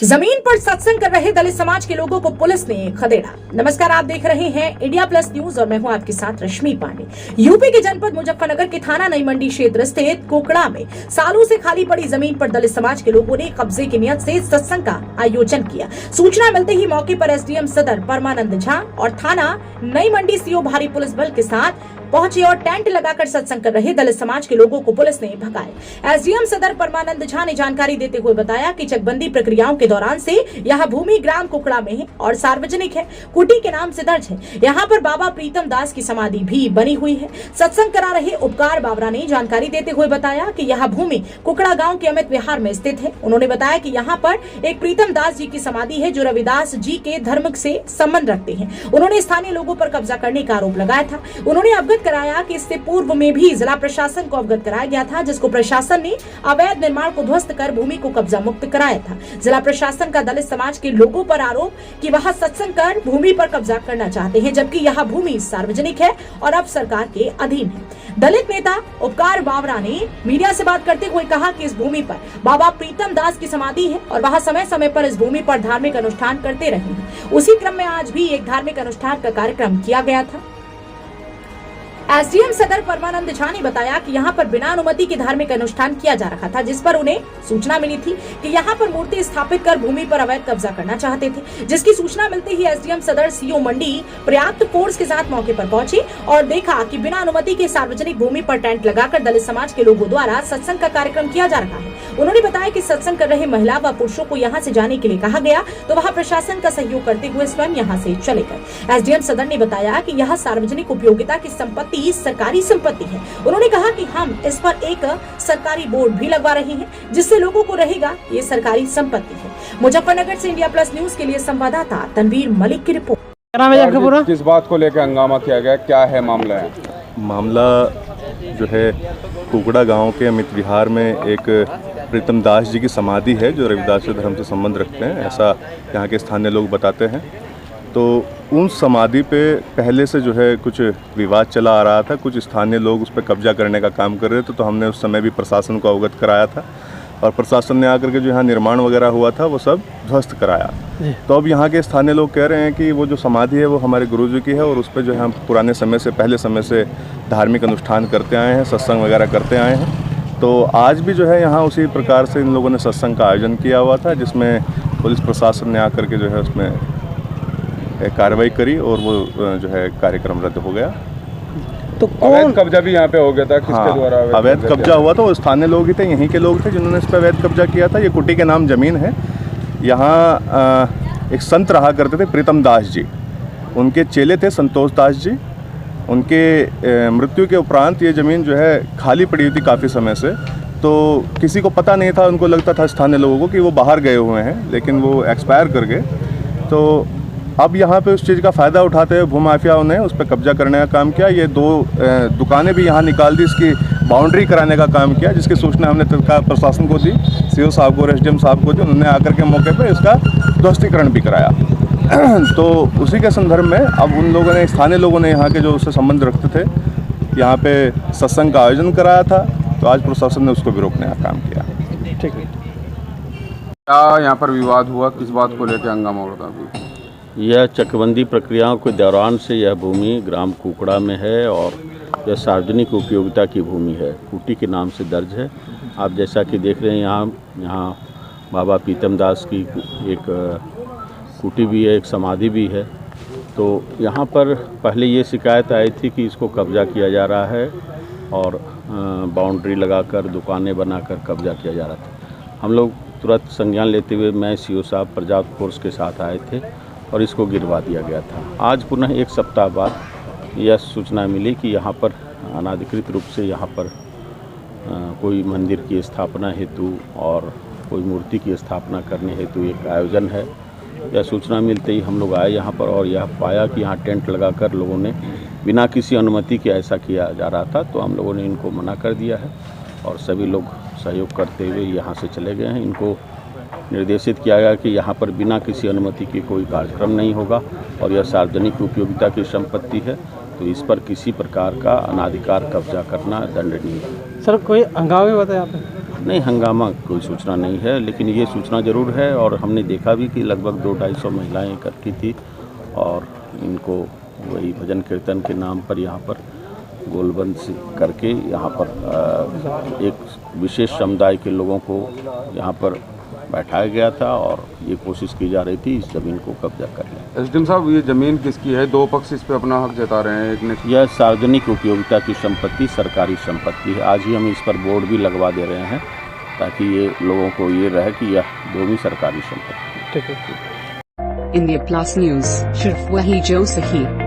जमीन पर सत्संग कर रहे दलित समाज के लोगों को पुलिस ने खदेड़ा। नमस्कार, आप देख रहे हैं इंडिया प्लस न्यूज और मैं हूं आपके साथ रश्मि पांडे। यूपी के जनपद मुजफ्फरनगर के थाना नई मंडी क्षेत्र स्थित कोकड़ा में सालों से खाली पड़ी जमीन पर दलित समाज के लोगों ने कब्जे की नियत से सत्संग का आयोजन किया। सूचना मिलते ही मौके पर एसडीएम सदर परमानंद झा और थाना नई मंडी सीओ भारी पुलिस बल के साथ पहुंचे और टेंट लगाकर सत्संग कर रहे दलित समाज के लोगों को पुलिस ने भगाया। एसडीएम सदर परमानंद झा ने जानकारी देते हुए बताया कि चकबंदी प्रक्रियाओं के दौरान से यह भूमि ग्राम कुकड़ा में है और सार्वजनिक है, कुटी के नाम से दर्ज है। यहाँ पर बाबा प्रीतम दास की समाधि भी बनी हुई है। सत्संग करा रहे उपकार बाबरा ने जानकारी देते हुए बताया कि यह भूमि कुकड़ा गाँव के अमित विहार में स्थित है। उन्होंने बताया कि यहाँ पर एक प्रीतम दास जी की समाधि है जो रविदास जी के धर्म से संबंध रखते हैं। उन्होंने स्थानीय लोगों पर कब्जा करने का आरोप लगाया था। उन्होंने अवगत कराया कि इससे पूर्व में भी जिला प्रशासन को अवगत कराया गया था, जिसको प्रशासन ने अवैध निर्माण को ध्वस्त कर भूमि को कब्जा मुक्त कराया था। जिला प्रशासन का दलित समाज के लोगों पर आरोप कि वह सत्संग कर भूमि पर कब्जा करना चाहते हैं, जबकि यह भूमि सार्वजनिक है और अब सरकार के अधीन है। दलित नेता उपकार बाबरा ने मीडिया से बात करते हुए कहा कि इस भूमि पर बाबा प्रीतम दास की समाधि है और वह समय समय पर इस भूमि पर धार्मिक अनुष्ठान करते रहे हैं। उसी क्रम में आज भी एक धार्मिक अनुष्ठान का कार्यक्रम किया गया था। एसडीएम सदर परमानंद झा ने बताया कि यहाँ पर बिना अनुमति के धार्मिक अनुष्ठान किया जा रहा था, जिस पर उन्हें सूचना मिली थी कि यहाँ पर मूर्ति स्थापित कर भूमि पर अवैध कब्जा करना चाहते थे। जिसकी सूचना मिलते ही एसडीएम सदर सीओ मंडी पर्याप्त फोर्स के साथ मौके पर पहुंचे और देखा कि बिना अनुमति के सार्वजनिक भूमि पर टेंट लगाकर दलित समाज के लोगों द्वारा सत्संग का कार्यक्रम किया जा रहा है। उन्होंने बताया कि सत्संग कर रहे महिला व पुरुषों को यहाँ से जाने के लिए कहा गया तो वह प्रशासन का सहयोग करते हुए स्वयं यहाँ से चले गए। एसडीएम सदर ने बताया कि यह सार्वजनिक उपयोगिता की संपत्ति सरकारी संपत्ति है। उन्होंने कहा कि हम इस पर एक सरकारी बोर्ड भी लगवा रहे हैं, जिससे लोगों को रहेगा ये सरकारी संपत्ति है। मुजफ्फरनगर से इंडिया प्लस न्यूज के लिए संवाददाता तनवीर मलिक की रिपोर्ट। क्या नाम है आपका पूरा? किस बात को लेकर हंगामा किया गया, क्या है मामला? मामला जो है कुकड़ा गांव के अमित विहार में एक प्रीतम दास जी की समाधि है जो रविदास धर्म से संबंध रखते हैं, ऐसा यहाँ के स्थानीय लोग बताते हैं। तो उन समाधि पे पहले से जो है कुछ विवाद चला आ रहा था, कुछ स्थानीय लोग उस पर कब्जा करने का काम कर रहे थे। तो हमने उस समय भी प्रशासन को अवगत कराया था और प्रशासन ने आकर के जो यहाँ निर्माण वगैरह हुआ था वो सब ध्वस्त कराया। तो अब यहाँ के स्थानीय लोग कह रहे हैं कि वो जो समाधि है वो हमारे गुरुजी की है और उस पर जो है हम पुराने समय से, पहले समय से धार्मिक अनुष्ठान करते आए हैं, सत्संग वगैरह करते आए हैं। तो आज भी जो है यहाँ उसी प्रकार से इन लोगों ने सत्संग का आयोजन किया हुआ था, जिसमें पुलिस प्रशासन ने आकर के जो है उसमें कार्रवाई करी और वो जो है कार्यक्रम रद्द हो गया। तो अवैध कब्जा भी यहाँ पे हो गया था? किसके द्वारा अवैध कब्जा हुआ था? वो स्थानीय लोग ही थे, यहीं के लोग थे जिन्होंने इस पर अवैध कब्जा किया था। ये कुटी के नाम जमीन है। यहाँ एक संत रहा करते थे प्रीतम दास जी, उनके चेले थे संतोष दास जी। उनके मृत्यु के उपरांत ये ज़मीन जो है खाली पड़ी हुई थी काफ़ी समय से। तो किसी को पता नहीं था, उनको लगता था स्थानीय लोगों को कि वो बाहर गए हुए हैं, लेकिन वो एक्सपायर कर गए। तो अब यहाँ पे उस चीज़ का फ़ायदा उठाते हुए भूमाफियाओं ने उस पर कब्जा करने का काम किया। ये दो दुकानें भी यहाँ निकाल दी, इसकी बाउंड्री कराने का काम किया, जिसकी सूचना हमने तत्काल प्रशासन को दी, सीओ साहब को और एसडीएम साहब को दी। उन्होंने आकर के मौके पर इसका ध्वस्तीकरण भी कराया। तो उसी के संदर्भ में अब उन लोगों ने, स्थानीय लोगों ने, यहाँ के जो उससे संबंध रखते थे, यहाँ पे सत्संग का आयोजन कराया था। तो आज प्रशासन ने उसको भी रोकने का काम किया। ठीक है। क्या यहाँ पर विवाद हुआ, किस बात को लेकर हंगामा हो रहा था? यह चकबंदी प्रक्रियाओं के दौरान से यह भूमि ग्राम कुकड़ा में है और यह सार्वजनिक उपयोगिता की भूमि है, कुटी के नाम से दर्ज है। आप जैसा कि देख रहे हैं यहाँ बाबा प्रीतम दास की एक कुटी भी है, एक समाधि भी है। तो यहाँ पर पहले ये शिकायत आई थी कि इसको कब्जा किया जा रहा है और बाउंड्री लगाकर दुकानें बनाकर कब्जा किया जा रहा था। हम लोग तुरंत संज्ञान लेते हुए मैं सीओ साहब पर्याप्त फोर्स के साथ आए थे और इसको गिरवा दिया गया था। आज पुनः एक सप्ताह बाद यह सूचना मिली कि यहाँ पर अनाधिकृत रूप से यहाँ पर कोई मंदिर की स्थापना हेतु और कोई मूर्ति की स्थापना करने हेतु एक आयोजन है। यह सूचना मिलते ही हम लोग आए यहाँ पर और यह पाया कि यहाँ टेंट लगाकर लोगों ने बिना किसी अनुमति के ऐसा किया जा रहा था। तो हम लोगों ने इनको मना कर दिया है और सभी लोग सहयोग करते हुए यहाँ से चले गए हैं। इनको निर्देशित किया गया कि यहाँ पर बिना किसी अनुमति के कोई कार्यक्रम नहीं होगा और यह सार्वजनिक उपयोगिता की संपत्ति है, तो इस पर किसी प्रकार का अनाधिकार कब्जा करना दंडनीय है। सर कोई हंगामे बताया आपने? नहीं, हंगामा कोई सूचना नहीं है, लेकिन ये सूचना ज़रूर है और हमने देखा भी कि लगभग 200-250 महिलाएं इकट्ठी थी और इनको वही भजन कीर्तन के नाम पर यहाँ पर गोलबंद से करके यहाँ पर एक विशेष समुदाय के लोगों को यहाँ पर बैठाया गया था और ये कोशिश की जा रही थी इस ज़मीन को कब्जा कर लें। एसडीएम साहब, ये ज़मीन किसकी है? दो पक्ष इस पे अपना हक जता रहे हैं। एक ने यह सार्वजनिक उपयोगिता की संपत्ति, सरकारी संपत्ति है। आज ही हम इस पर बोर्ड भी लगवा दे रहे हैं ताकि ये लोगों को ये रहे कि यह भूमि सरकारी संपत्ति है। इंडिया प्लस न्यूज, सिर्फ वही जो सही।